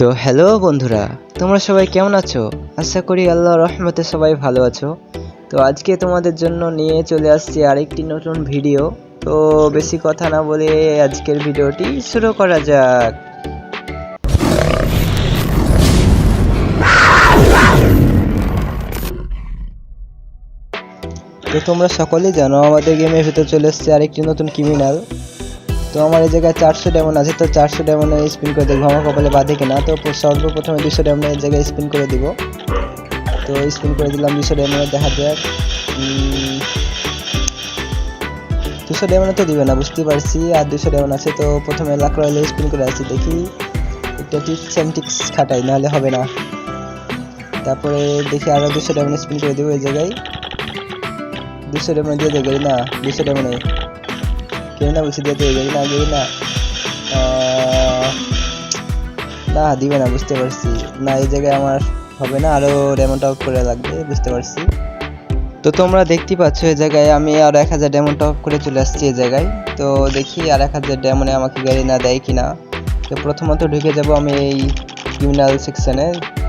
তো হ্যালো বন্ধুরা, তোমরা সবাই কেমন আছো? আশা করি আল্লাহর রহমতে সবাই ভালো আছো। তো আজকে তোমাদের জন্য নিয়ে চলে আসছি আরেকটি নতুন ভিডিও। তো বেশি কথা না বলে আজকের ভিডিওটি শুরু করা যাক। তো তোমরা সকলেই জানো আমাদের গেমের ভিতর চলে এসছে আরেকটি নতুন ক্রিমিনাল। তো আমার এই জায়গায় 400 ডায়মন্ড আছে, তো 400 ডায়মন্ডে স্পিন করে দেখবো আমার কপালে বাঁধে কিনা। তো সর্বপ্রথমে 200 ডায়মন্ডের জায়গায় স্পিন করে দিব। তো স্পিন করে দিলাম 200 ডায়মন্ডে, দেখা যাক 200 ডায়মন্ড তো দিবে না বুঝতে পারছি, আর 200 ডায়মন্ড আছে। তো প্রথমে লাখ রয়েলে স্পিন করে আসছি, দেখি একটা টিক্স খাটাই, নাহলে হবে না। তারপরে দেখি আরো 200 ডায়মন্ড স্পিন করে দেবো এই জায়গায়। 200 ডায়মন্ড দিয়ে দেবে না, 200 ডায়মন্ডে কেন না বলছি দিয়ে দেবে না, দেবে না, না দিবে না বুঝতে পারছি। না এই জায়গায় আমার হবে না, আরো ডায়মন্ড টপ করে লাগবে বুঝতে পারছি। তো তোমরা দেখতে পাচ্ছ এই জায়গায় আমি আর 1000 ডায়মন্ড টপ করে চলে আসছি এই জায়গায়। তো দেখি আর 1000 ডায়মন্ডে আমাকে গাড়ি না দেয় কিনা। তো প্রথমত ঢুকে যাব আমি এই ক্রিমিনাল সেকশনে।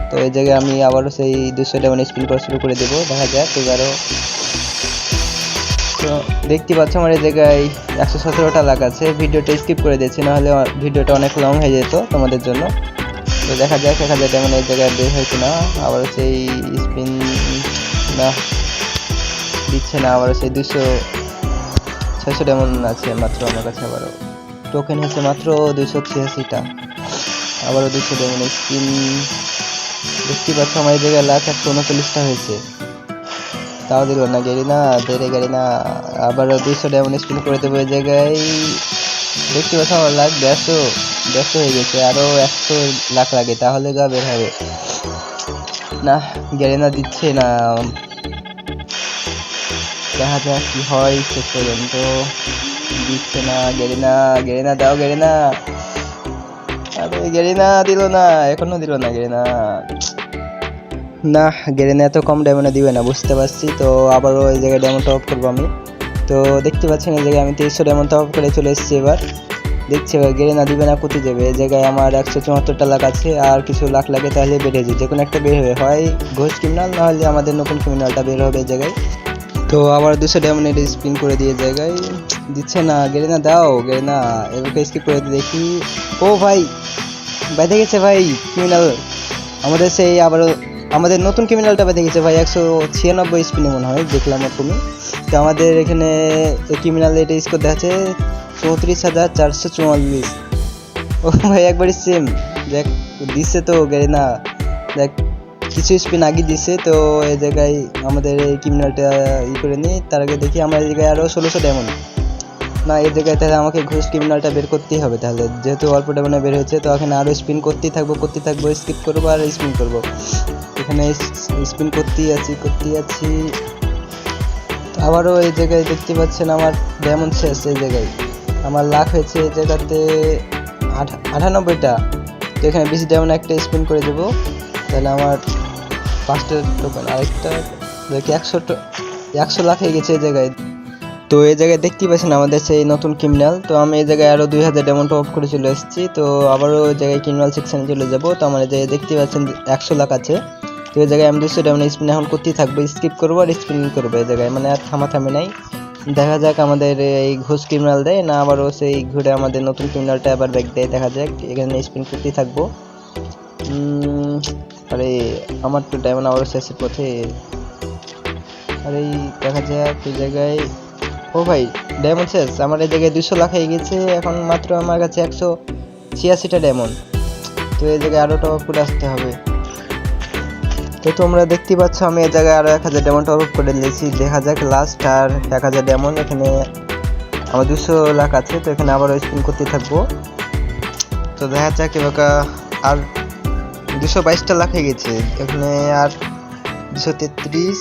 তো এই জায়গায় আমি আবারও সেই 200 ডায়মন্ড স্পিন করা শুরু করে দেবো, দেখা যাক এবারও। তো দেখতে পাচ্ছ আমার এই জায়গায় 117টা লাখ আছে। ভিডিওটা স্কিপ করে দিয়েছি, নাহলে ভিডিওটা অনেক লং হয়ে যেত তোমাদের জন্য। তো দেখা যাক 1000 ডায়মন্ড এই জায়গায় বের হয় কিনা। আবার সেই স্পিন না দিচ্ছে না, আবার সেই 600 ডায়মন্ড আছে মাত্র আমার কাছে। আবারও টোকেন হচ্ছে মাত্র 286টা, আবারও 200 ডায়মন্ড স্পিন। দেখতে পাচ্ছ আমার এই জায়গায় লাখ 139টা হয়েছে, তাও দিল না গাড়ি না, দেরে গাড়ি না। আবারও 200 ডায়মন্ড স্পিন করে দেবো এই জায়গায়। দেখতে পাচ্ছ আমার লাখ 150 হয়ে গেছে, আরো 100 লাখ লাগে তাহলে গা বের হবে। না গাড়ি না দিচ্ছে না, দেখা যাক কি হয় শেষ পর্যন্ত। দিচ্ছে না গাড়ি না, গাড়ি না দাও, গাড়ি না, আরে গাড়ি না দিল না, এখনো দিল না গাড়ি না। না গাড়ি না এত কম ডায়মন্ডে দিবে না বুঝতে পারছি। তো আবারও এই জায়গায় ডায়মন্ড টপ করবো আমি। তো দেখতে পাচ্ছেন এই জায়গায় আমি 2300 ডায়মন্ড টপ করে চলে এসেছি। এবার দেখছি এবার গাড়ি না দিবে না, কোথায় যাবে। এই জায়গায় আমার 174টা লাখ আছে, আর কিছু লাখ লাগে তাহলে বের হয়ে যায়, যে কোনো একটা বের হবে, হয় ঘোষ ক্রিমিনাল না হলে আমাদের নতুন ক্রিমিনালটা বের হবে এই জায়গায়। তো আবার 200 ডায়মন্ড স্পিন করে দিয়ে জায়গায় দিচ্ছে না, গাড়ি না দাও, গাড়ি না, এবারকে স্কিপ করে দিয়ে দেখি। ও ভাই বেঁধে গেছে ভাই ক্রিমিনাল আমাদের, সেই আবারও আমাদের নতুন ক্রিমিনালটা বেঁধে গেছে ভাই। 196 স্পিনে মনে হয় দেখলাম তুমি। তো আমাদের এখানে ক্রিমিনাল এটা স্কোর দেখাচ্ছে 34,444। ও ভাই একবারই সেম, দেখ দিচ্ছে তো গাড়ি না, দেখ কিছু স্পিন আগে দিছে। তো এই জায়গায় আমাদের এই ক্রিমিনালটা করে নিই, তার আগে দেখি আমার এই জায়গায় আরও 1600 ডায়মন্ড। না এই জায়গায় তাহলে আমাকে ঘুষ ক্রিমিনালটা বের করতেই হবে, তাহলে যেহেতু অল্প ডায়মন্ডে বের হয়েছে। তো এখানে আরও স্পিন করতেই থাকবো, স্কিপ করবো আর স্পিন করবো। এখানে স্পিন করতেই আছি। আবারও এই জায়গায় দেখতে পাচ্ছেন আমার ডায়মন্ড শেষ। এই জায়গায় আমার লাখ হয়েছে এই জায়গাতে 98টা। তো এখানে 20 ডায়মন্ড একটা স্পিন করে দেবো, তাহলে আমার 5টা টোকেন, আরেকটা দেখি 100 লাখ হয়ে গেছে এই জায়গায়। তো এই জায়গায় দেখতে পাচ্ছেন আমাদের সেই নতুন ক্রিমিনাল। তো আমি এই জায়গায় আরও 2000 ডায়মন্ড টপ করে চলে এসেছি। তো আবারও ওই জায়গায় ক্রিমিনাল সেকশনে চলে যাব। তো আমার এই জায়গায় দেখতে পাচ্ছেন 100 লাখ আছে। তো এই জায়গায় আমি 200 ডায়মন্ড স্পিন এখন করতেই থাকবো, স্কিপ করবো আর স্পিন করবো এই জায়গায়, মানে আর থামাথামি নাই। দেখা যাক আমাদের এই ঘুষ ক্রিমিনাল দেয় না, আবারও সেই ঘুরে আমাদের নতুন ক্রিমিনালটা আবার ব্যাক দেয়, দেখা যাক। এখানে স্পিন করতেই থাকবো। আরে আমার তো ডায়মন্ড আবারও শেষের পথে। আরে দেখা যাক এই জায়গায়। ও ভাই ডায়মন্ড শেষ, আমার এই জায়গায় 200 লাখ হয়ে গেছে, এখন মাত্র আমার কাছে 186টা ডায়মন্ড। তো এই জায়গায় আরও টপ করে আসতে হবে। তো তোমরা দেখতে পাচ্ছ আমি এই জায়গায় আরও 1000 ডায়মন্ড টপ করে নিয়েছি, দেখা যাক লাস্ট আর 1000 ডায়মন্ড। এখানে আমার 200 লাখ আছে, তো এখানে আবারও স্পিন করতে থাকবো। তো দেখা যাক এবার আর 222টা লাখ হয়ে গেছে, এখানে আর 233।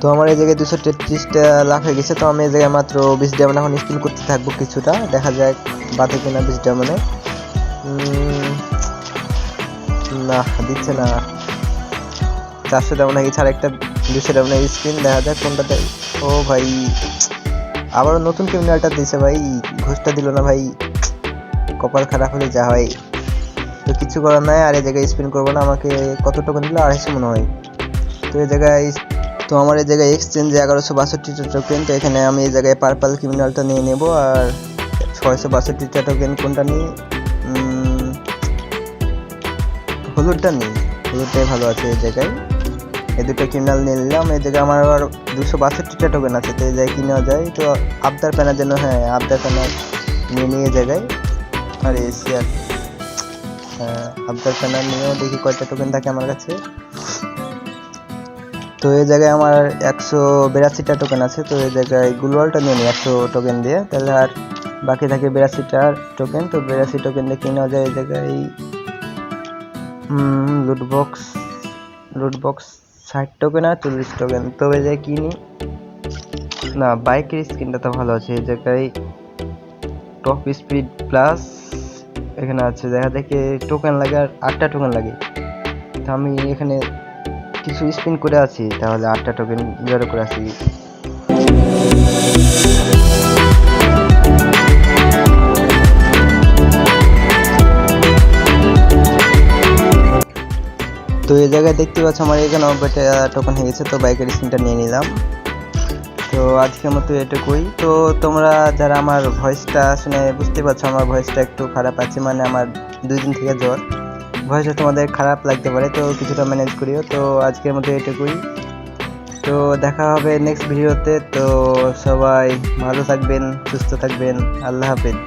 তো আমার এই জায়গায় 233টা লাখ হয়ে গেছে। তো আমি এই জায়গায় মাত্র 20 ডায়মন্ড এখন স্পিন করতে থাকবো কিছুটা, দেখা যাক বাদে কিনা 20 ডায়মন্ডে। না দিচ্ছে না, 400 ডায়মন্ড হয়ে গেছে, আর একটা 200 ডায়মন্ড স্পিন, দেখা যাক কোনটাতে। ও ভাই আবারও নতুন ক্রিমিনালটা দিয়েছে ভাই, ঘুষটা দিল না ভাই, কপাল খারাপ হলে যা হয়। তো কিছু করার নাই। আর এই জায়গায় স্পিন করবো না, আমাকে কত টোকেন দিল 250 মনে হয়। তো এই জায়গায় আমার এই জায়গায় এক্সচেঞ্জে 1162টা টোকেন। তো এখানে আমি এই জায়গায় পার্পল ক্রিমিনালটা নিয়ে নেব, আর 662টা টোকেন কোনটা নিই, হলুদটা নিই, হলুদটাই ভালো আছে। এই জায়গায় এই দুটো ক্রিমিনাল নিয়ে নিলাম। এই জায়গায় আমার আবার 262টা টোকেন আছে, তো এই জায়গায় কি নেওয়া যায়, তো আবদার প্যানার জন্য, হ্যাঁ আবদার প্যানার নিয়ে জায়গায়, আর এশিয়ার আবদার প্যানার নিয়েও দেখি কয়টা টোকেন থাকে আমার কাছে। তো এই জায়গায় আমার 182টা টোকেন আছে। তো এই জায়গায় গ্লোয়ালটা নিয়ে নিই 100 টোকেন দিয়ে, তাহলে আর বাকি থাকে 82টা টোকেন। তো 82 টোকেন দিয়ে কিনে নেওয়া যায়। এই জায়গায় লুটবক্স 60 টোকেন আর 40 টোকেন। তো এই জায়গায় কিনি না, বাইকের স্কিনটা তো ভালো আছে। এই জায়গায় টপ স্পিড প্লাস এখানে আছে, দেখা দেখে টোকেন লাগে আর 8টা টোকেন লাগে। তো আমি এখানে কিছু স্পিন করে আছি, তাহলে 8টা টোকেন জড়ো করে আছি। তো এই জায়গায় দেখতে পাচ্ছ আমার এখানে 90টা টোকেন হয়ে গেছে। তো বাইকের স্পিনটা নিয়ে নিলাম। তো আজকের মতো এটুকুই। তো তোমরা যারা আমার ভয়েসটা শুনে বুঝতে পারছো আমার ভয়েসটা একটু খারাপ আছে, মানে আমার 2 দিন থেকে জ্বর, ভয়েসটা তোমাদের খারাপ লাগতে পারে, তো কিছুটা ম্যানেজ করিও। তো আজকের মতো এটুকুই। তো দেখা হবে নেক্সট ভিডিওতে। তো সবাই ভালো থাকবেন, সুস্থ থাকবেন, আল্লাহ হাফেজ।